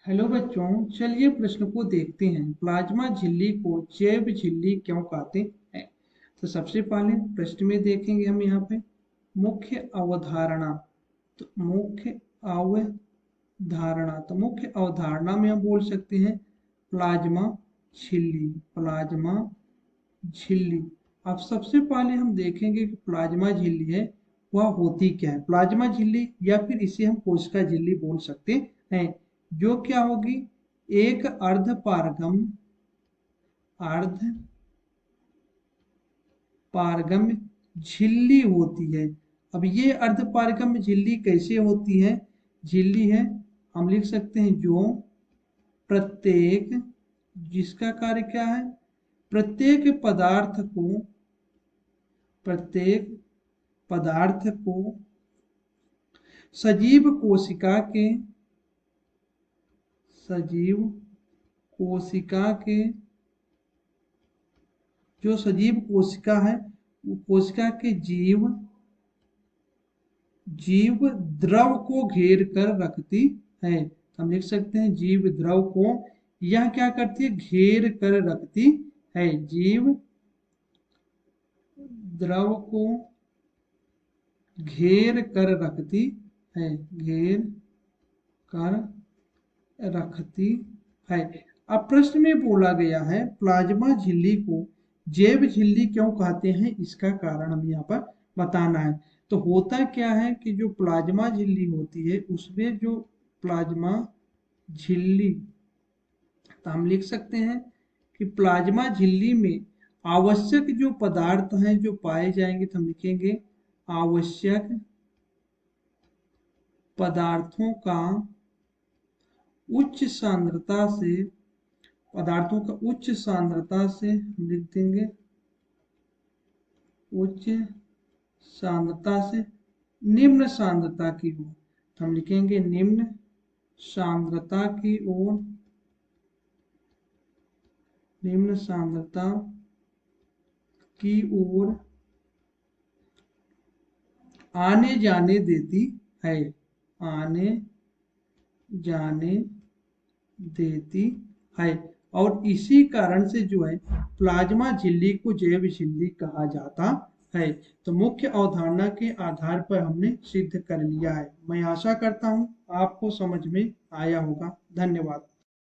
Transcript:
Hello बच्चों, चलिए प्रश्न को देखते हैं। प्लाज्मा झिल्ली को जैव झिल्ली क्यों कहते हैं? तो सबसे पहले प्रश्न में देखेंगे हम यहाँ पे मुख्य अवधारणा। तो मुख्य अवधारणा में हम बोल सकते हैं प्लाज्मा झिल्ली। अब सबसे पहले हम देखेंगे कि प्लाज्मा झिल्ली है वह होती क्या है। प्लाज्मा झिल्ली या फिर इसे हम कोशिका झिल्ली बोल सकते हैं, जो क्या होगी, एक अर्ध पारगम्य झिल्ली होती है। अब ये अर्ध पारगम्य झिल्ली कैसे होती है? झिल्ली है, हम लिख सकते हैं जो प्रत्येक, जिसका कार्य क्या है, प्रत्येक पदार्थ को सजीव कोशिका के जो सजीव कोशिका है वो कोशिका के जीव द्रव को घेर कर रखती है। हम लिख सकते हैं जीव द्रव को यह क्या करती है, घेर कर रखती है। जीव द्रव को घेर कर रखती है, अब प्रश्न में बोला गया है प्लाज्मा झिल्ली को जैव झिल्ली क्यों कहते हैं, इसका कारण हम यहाँ पर बताना है। तो होता क्या है कि जो प्लाज्मा झिल्ली होती है उसमें जो प्लाज्मा झिल्ली, तो हम लिख सकते हैं कि प्लाज्मा झिल्ली में आवश्यक जो पदार्थ हैं जो पाए जाएंगे, तो हम लिखेंगे आवश्यक पदार्थों का उच्च सांद्रता से हम लिख देंगे उच्च सांद्रता से निम्न सांद्रता की ओर, हम लिखेंगे निम्न सांद्रता की ओर आने जाने देती है। और इसी कारण से जो है प्लाज्मा झिल्ली को जैव झिल्ली कहा जाता है। तो मुख्य अवधारणा के आधार पर हमने सिद्ध कर लिया है। मैं आशा करता हूं आपको समझ में आया होगा। धन्यवाद।